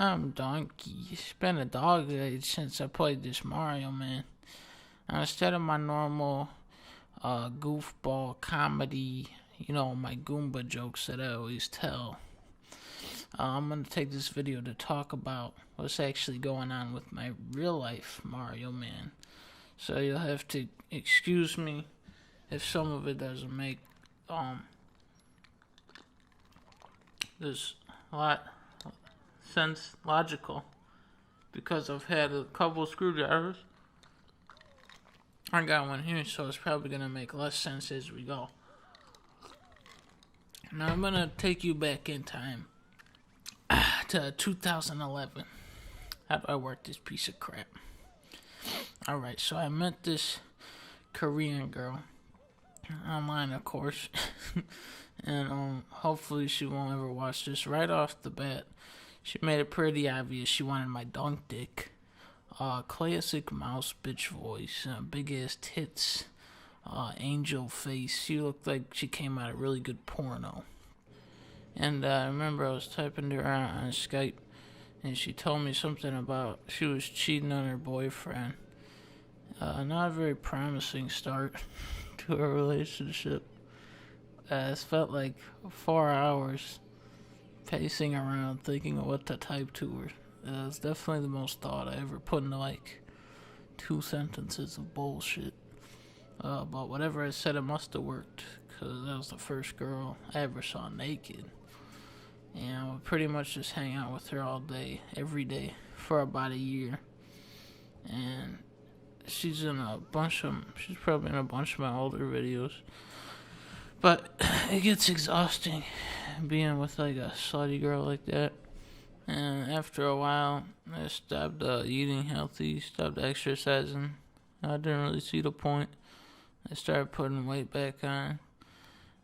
I'm Donkey. It's been a dog age since I played this Mario, man. Now, instead of my normal goofball comedy, my Goomba jokes that I always tell, I'm going to take this video to talk about what's actually going on with my real life Mario, man. So you'll have to excuse me if some of it doesn't make this lot sense logical, because I've had a couple screwdrivers. I got one here, so it's probably gonna make less sense as we go. Now I'm gonna take you back in time to 2011. How do I work this piece of crap? Alright, so I met this Korean girl online, of course. And hopefully she won't ever watch this. Right off the bat, she made it pretty obvious she wanted my dunk dick. Classic mouse bitch voice, big ass tits, angel face. She looked like she came out of really good porno. And I remember I was typing to her on Skype, and she told me something about she was cheating on her boyfriend. Not a very promising start to a relationship. It felt like 4 hours pacing around thinking of what to type to her. It's definitely the most thought I ever put into like 2 sentences of bullshit. But whatever I said, it must have worked, because that was the first girl I ever saw naked. And I would pretty much just hang out with her all day, every day, for about a year. And she's probably in a bunch of my older videos. But it gets exhausting being with like a slutty girl like that. And after a while, I stopped eating healthy, stopped exercising. I didn't really see the point. I started putting weight back on.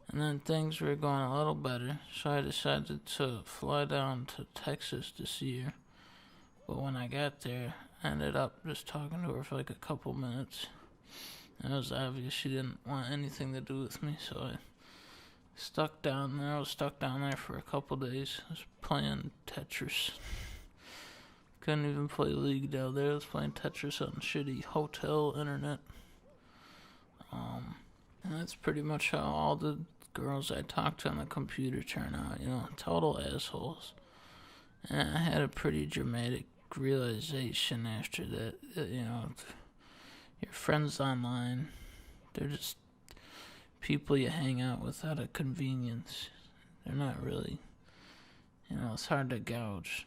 And then things were going a little better, so I decided to fly down to Texas to see her. But when I got there, I ended up just talking to her for like a couple minutes. And it was obvious she didn't want anything to do with me, so I was stuck down there for a couple days. I was playing Tetris. Couldn't even play League down there. I was playing Tetris on shitty hotel internet. And that's pretty much how all the girls I talked to on the computer turn out, total assholes. And I had a pretty dramatic realization after that, your friends online, they're just people you hang out with out of convenience. They're not really, it's hard to gauge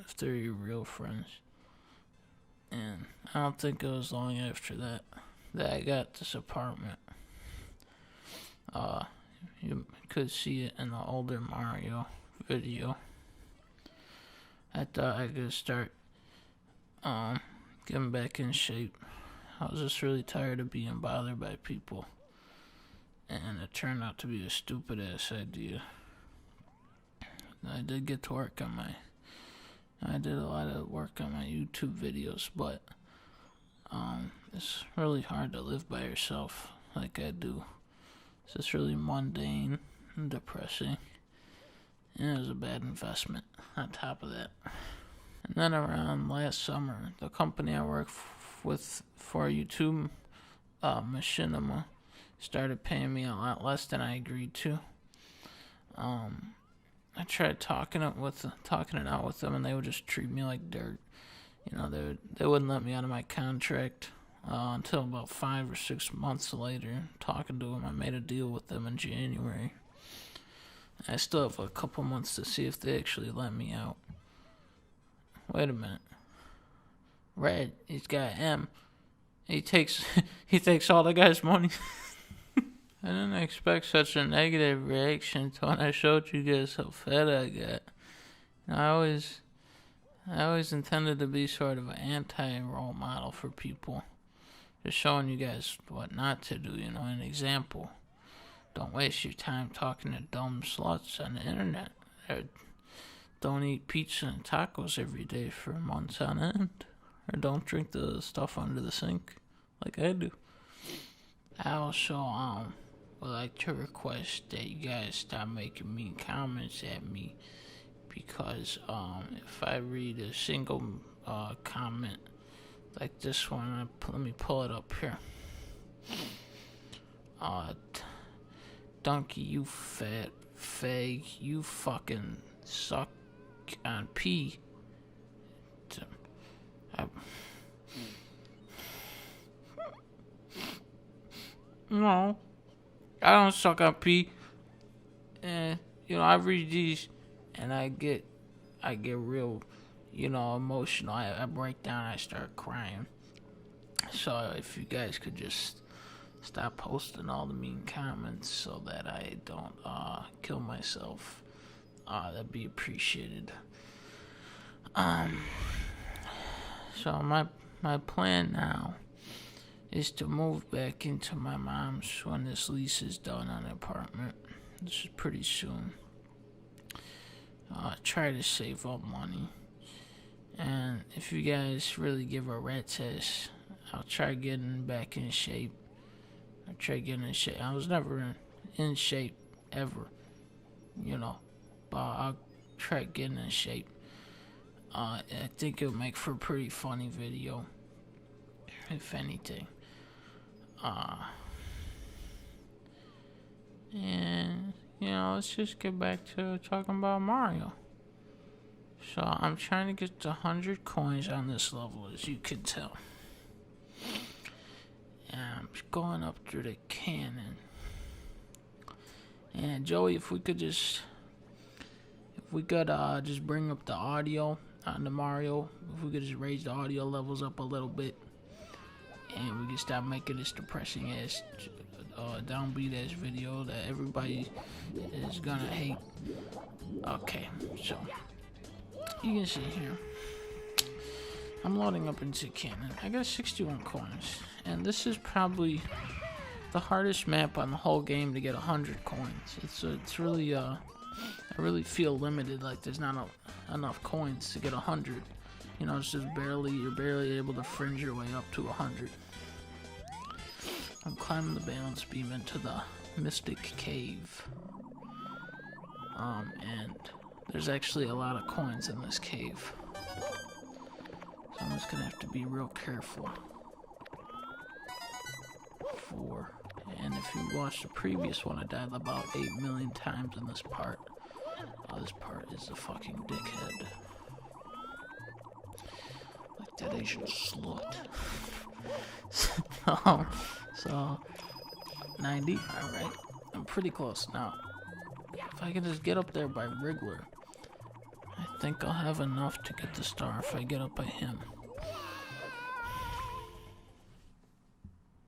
if they're your real friends. And I don't think it was long after that I got this apartment. You could see it in the older Mario video. I thought I could start getting back in shape. I was just really tired of being bothered by people, and it turned out to be a stupid ass idea. I did get to work on I did a lot of work on my YouTube videos, but it's really hard to live by yourself like I do. It's just really mundane and depressing, and it was a bad investment on top of that. And then around last summer, the company I work with for YouTube, Machinima, started paying me a lot less than I agreed to. I tried talking it out with them, and they would just treat me like dirt. They wouldn't let me out of my contract until about 5 or 6 months later. Talking to them, I made a deal with them in January. I still have a couple months to see if they actually let me out. Wait a minute. Red, he's got M. He takes all the guy's money. I didn't expect such a negative reaction to when I showed you guys how fat I got. I always intended to be sort of an anti-role model for people. Just showing you guys what not to do, an example. Don't waste your time talking to dumb sluts on the internet. Or don't eat pizza and tacos every day for months on end. Or don't drink the stuff under the sink like I do. I also would like to request that you guys stop making mean comments at me because if I read a single comment like this one, let me pull it up here. Donkey, you fat fag, you fucking suck on pee. No, I don't suck on pee. And I read these and I get real, emotional. I break down. I start crying. So if you guys could just stop posting all the mean comments so that I don't kill myself, that'd be appreciated. So my plan now is to move back into my mom's when this lease is done on the apartment. This is pretty soon. Try to save up money. And if you guys really give a rat's ass, I'll try getting back in shape. I was never in shape ever, but I'll try getting in shape. I think it'll make for a pretty funny video, if anything. And let's just get back to talking about Mario. So I'm trying to get to 100 coins on this level, as you can tell. And I'm going up through the cannon. And Joey, if we could just bring up the audio on the Mario, if we could just raise the audio levels up a little bit, and we can stop making this depressing ass downbeat ass video that everybody is gonna hate. Okay, so you can see here, I'm loading up into cannon. I got 61 coins, and this is probably the hardest map on the whole game to get 100 coins. It's really I really feel limited, like there's not enough coins to get 100. It's just you're barely able to fringe your way up to 100. I'm climbing the balance beam into the Mystic Cave. And there's actually a lot of coins in this cave. So I'm just gonna have to be real careful. And if you watched the previous one, I died about 8 million times in this part. This part is a fucking dickhead. Like that Asian slut. So 90, alright. I'm pretty close now. If I can just get up there by Wriggler, I think I'll have enough to get the star if I get up by him.